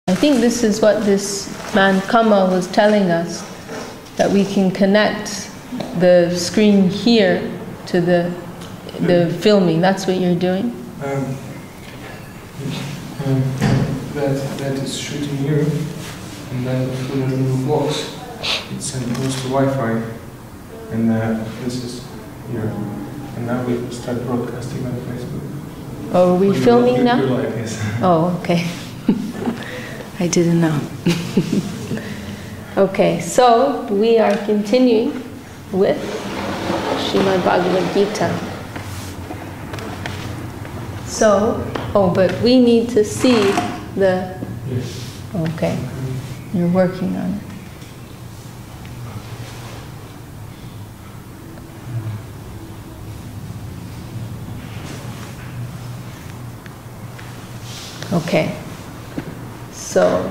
I think this is what this man Kamal was telling us, that we can connect the screen here to the filming. That's what you're doing? That is shooting here, and then through the little box it goes to Wi-Fi, and this is here. And now we start broadcasting on Facebook. Oh, are we filming now? Like this. Oh, okay. I didn't know. Okay, so we are continuing with Srimad Bhagavad Gita. So, but we need to see the... Yes. Okay, you're working on it. Okay, so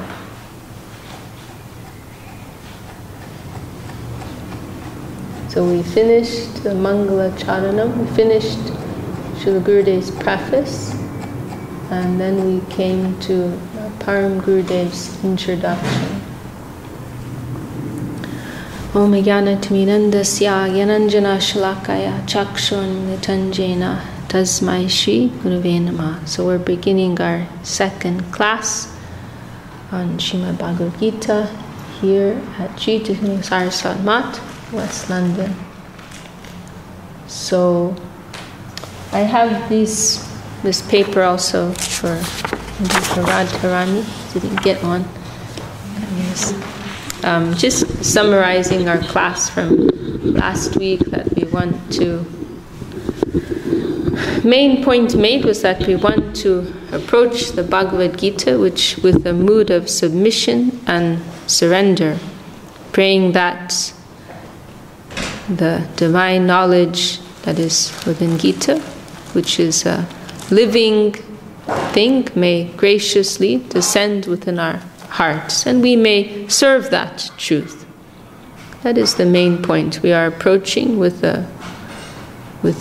we finished the Mangala Charanam, we finished Srila Gurudev's preface, and then we came to Param Gurudev's introduction. Om Jnana Timirandasya Gyananjana Shalakaya Chakshun Nitanjena Tasmai Shri Gurave Namah. So we're beginning our second class on Srimad Bhagavad Gita here at Sri Saraswat Mat, West London. So I have this paper also for Radharani. Didn't get one. Just summarizing our class from last week, that we want to... Main point made was that we want to approach the Bhagavad Gita with a mood of submission and surrender, praying that the divine knowledge that is within Gita, which is a living thing, may graciously descend within our hearts, and we may serve that truth. That is the main point. We are approaching with a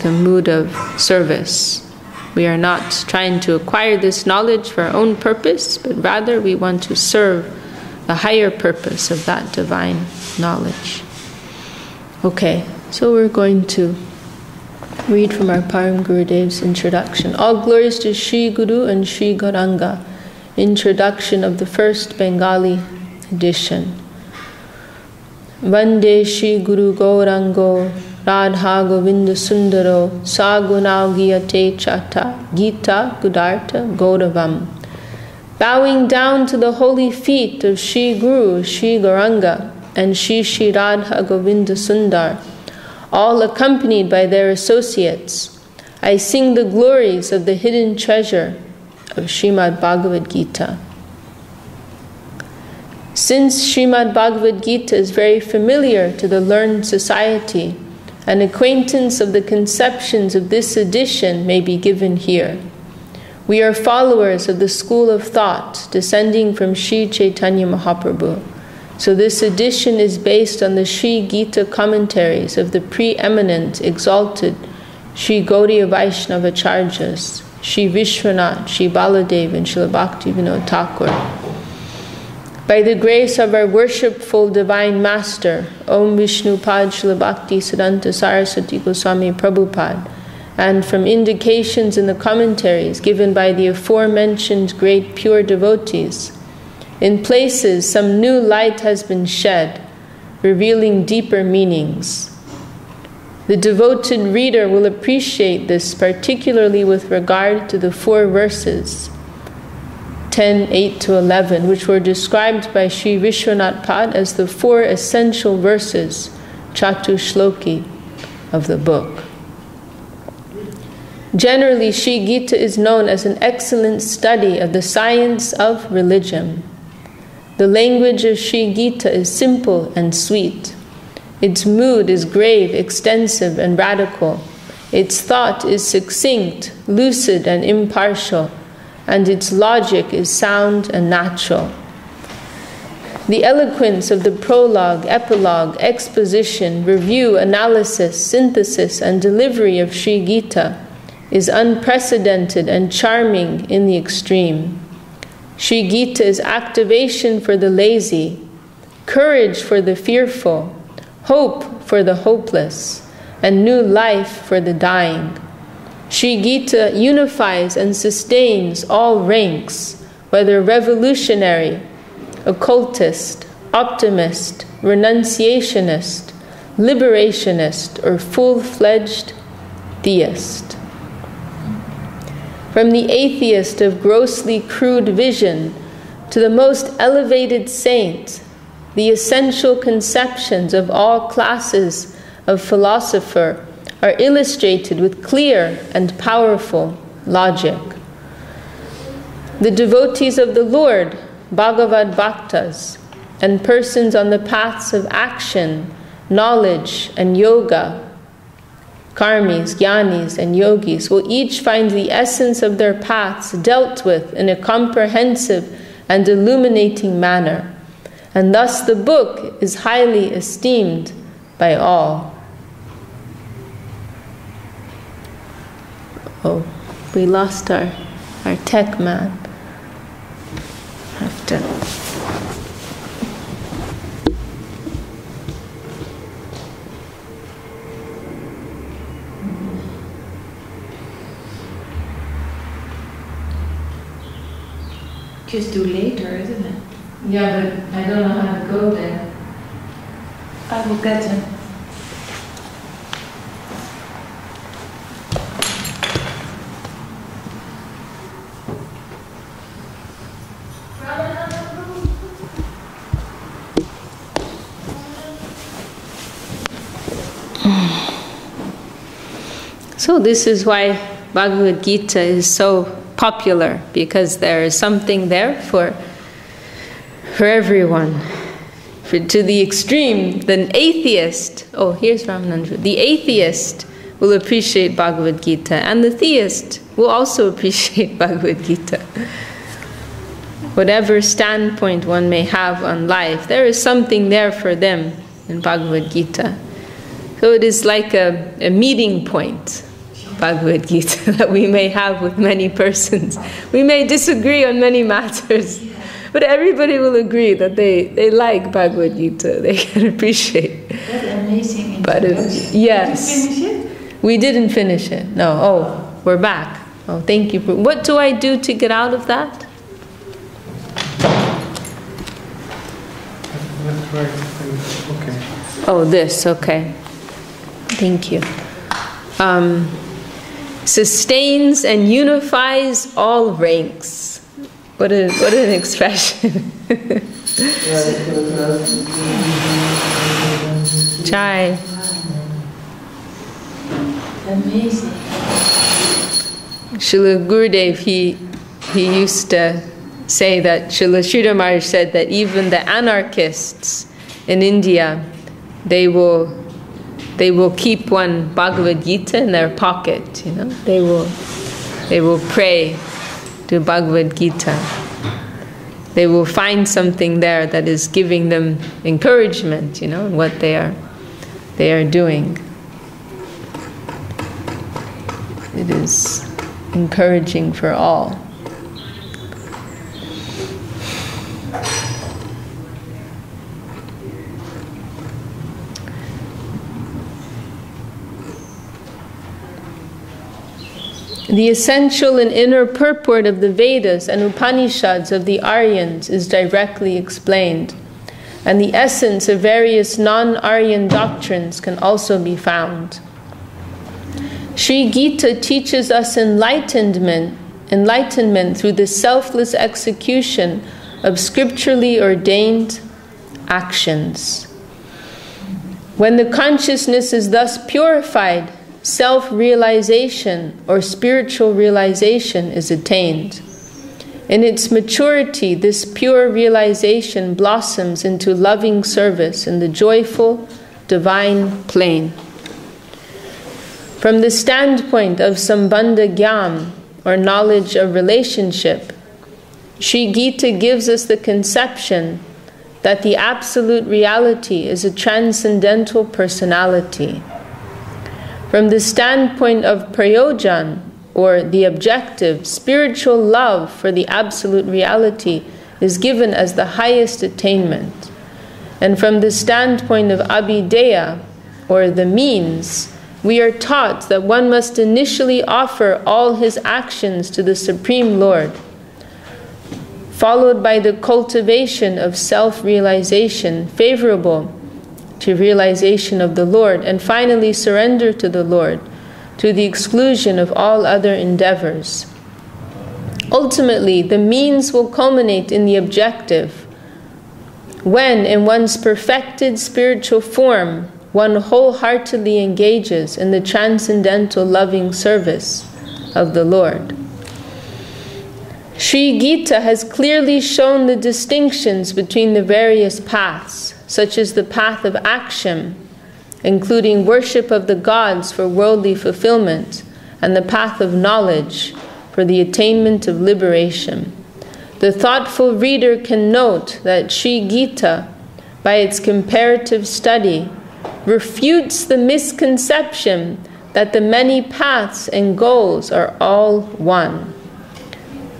mood of service. We are not trying to acquire this knowledge for our own purpose, but rather we want to serve the higher purpose of that divine knowledge. Okay, so we're going to read from our Param Gurudev's introduction. All glories to Sri Guru and Sri Gauranga. Introduction of the first Bengali edition. Vande Sri Guru Gaurango Radha Govinda Sundaro Sagunau Giyate Chata Gita Gudarta Gauravam. Bowing down to the holy feet of Sri Guru, Sri Gauranga, and Sri Sri Radha Govinda Sundar, all accompanied by their associates, I sing the glories of the hidden treasure of Srimad Bhagavad Gita. Since Srimad Bhagavad Gita is very familiar to the learned society, an acquaintance of the conceptions of this edition may be given here. We are followers of the school of thought descending from Sri Chaitanya Mahaprabhu. So this edition is based on the Sri Gita commentaries of the preeminent, exalted Sri Gaudiya Vaishnava Acharyas, Sri Vishwanath, Sri Baladev, and Srila Bhakti Vinod Thakur. By the grace of our worshipful Divine Master, Om Vishnu Pad Srila Bhakti Siddhanta Saraswati Goswami Prabhupada, and from indications in the commentaries given by the aforementioned great pure devotees, in places some new light has been shed, revealing deeper meanings. The devoted reader will appreciate this, particularly with regard to the 4 verses, 10, 8 to 11, which were described by Sri Vishwanath Pad as the 4 essential verses, Chatu Shloki, of the book. Generally, Sri Gita is known as an excellent study of the science of religion. The language of Sri Gita is simple and sweet. Its mood is grave, extensive, and radical. Its thought is succinct, lucid, and impartial, and its logic is sound and natural. The eloquence of the prologue, epilogue, exposition, review, analysis, synthesis, and delivery of Sri Gita is unprecedented and charming in the extreme. Sri Gita is activation for the lazy, courage for the fearful, hope for the hopeless, and new life for the dying. Sri Gita unifies and sustains all ranks, whether revolutionary, occultist, optimist, renunciationist, liberationist, or full-fledged theist. From the atheist of grossly crude vision to the most elevated saint, the essential conceptions of all classes of philosopher are illustrated with clear and powerful logic. The devotees of the Lord, Bhagavad Bhaktas, and persons on the paths of action, knowledge, and yoga, karmis, jnanis, and yogis, will each find the essence of their paths dealt with in a comprehensive and illuminating manner, and thus the book is highly esteemed by all. Oh, we lost our tech man. Have to. Just do later, isn't it? Yeah, but I don't know how to go there. I will get him. So this is why Bhagavad Gita is so popular, because there is something there for everyone. To the extreme, the atheist, oh, here's Ramanandra, the atheist will appreciate Bhagavad Gita, and the theist will also appreciate Bhagavad Gita. Whatever standpoint one may have on life, there is something there for them in Bhagavad Gita. So it is like a meeting point, Bhagavad Gita, that we may have with many persons. We may disagree on many matters, but everybody will agree that they like Bhagavad Gita, they can appreciate. That's amazing. But yes. Did you finish it? We didn't finish it. No. Oh, we're back. Oh, thank you. What do I do to get out of that? That's right. Okay. Oh, this. Okay. Thank you. Sustains and unifies all ranks. What an expression. Chai. Amazing. Srila Gurudev, he used to say that Srila Sridhar Maharaj said that even the anarchists in India, they will keep one Bhagavad Gita in their pocket, you know. They will pray to Bhagavad Gita. They will find something there that is giving them encouragement, you know, in what they are doing. It is encouraging for all. The essential and inner purport of the Vedas and Upanishads of the Aryans is directly explained, and the essence of various non-Aryan doctrines can also be found. Sri Gita teaches us enlightenment through the selfless execution of scripturally ordained actions. When the consciousness is thus purified, self-realization or spiritual realization is attained. In its maturity, this pure realization blossoms into loving service in the joyful, divine plane. From the standpoint of Sambandha Gyan, or knowledge of relationship, Sri Gita gives us the conception that the absolute reality is a transcendental personality. From the standpoint of Prayojan, or the objective, spiritual love for the absolute reality is given as the highest attainment. And from the standpoint of abhideya, or the means, we are taught that one must initially offer all his actions to the Supreme Lord, followed by the cultivation of self-realization favorable to realization of the Lord, and finally surrender to the Lord, to the exclusion of all other endeavors. Ultimately, the means will culminate in the objective, when, in one's perfected spiritual form, one wholeheartedly engages in the transcendental loving service of the Lord. Sri Gita has clearly shown the distinctions between the various paths, such as the path of action, including worship of the gods for worldly fulfillment, and the path of knowledge for the attainment of liberation. The thoughtful reader can note that Sri Gita, by its comparative study, refutes the misconception that the many paths and goals are all one.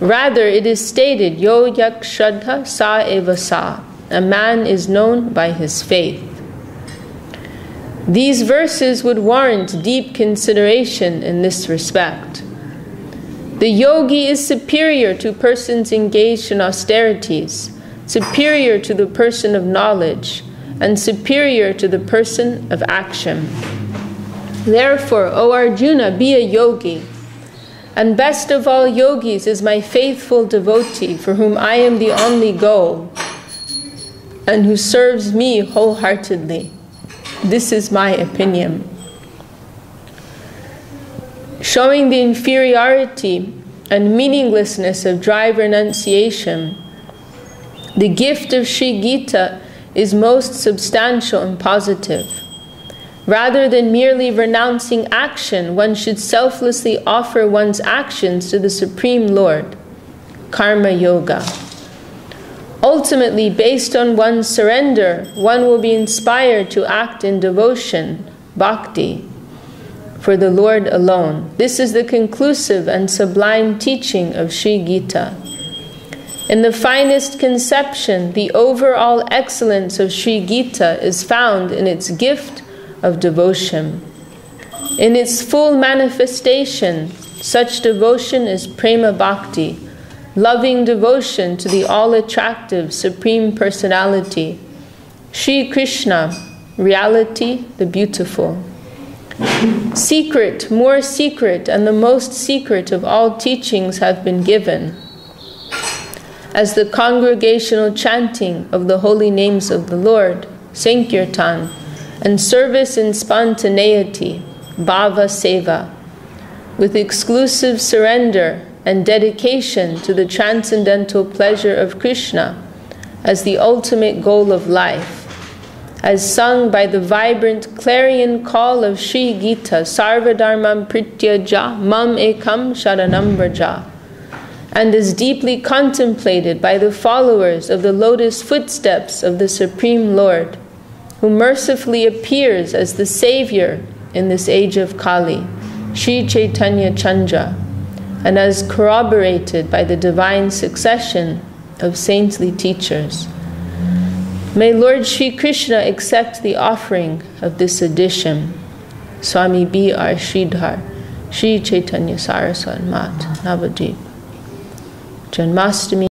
Rather, it is stated, Yo yak shraddha sa eva sa, a man is known by his faith. These verses would warrant deep consideration in this respect. The yogi is superior to persons engaged in austerities, superior to the person of knowledge, and superior to the person of action. Therefore, O Arjuna, be a yogi. And best of all yogis is my faithful devotee, for whom I am the only goal, and who serves me wholeheartedly. This is my opinion. Showing the inferiority and meaninglessness of dry renunciation, the gift of Sri Gita is most substantial and positive. Rather than merely renouncing action, one should selflessly offer one's actions to the Supreme Lord, Karma Yoga. Ultimately, based on one's surrender, one will be inspired to act in devotion, Bhakti, for the Lord alone. This is the conclusive and sublime teaching of Sri Gita. In the finest conception, the overall excellence of Sri Gita is found in its gift of devotion. In its full manifestation, such devotion is prema bhakti, loving devotion to the all-attractive Supreme Personality, Sri Krishna, reality, the beautiful. Secret, more secret, and the most secret of all teachings have been given, as the congregational chanting of the holy names of the Lord, Sankirtan, and service in spontaneity, Bhava Seva, with exclusive surrender and dedication to the transcendental pleasure of Krishna as the ultimate goal of life, as sung by the vibrant clarion call of Sri Gita, Sarva Dharmam Prityaja Mam Ekam Sharanam Vraja, and is deeply contemplated by the followers of the lotus footsteps of the Supreme Lord, who mercifully appears as the Savior in this age of Kali, Sri Chaitanya Chandra, and as corroborated by the divine succession of saintly teachers. May Lord Sri Krishna accept the offering of this edition. Swami B.R. Sridhar, Sri Chaitanya Saraswat Mat, Navadvip. Janmastami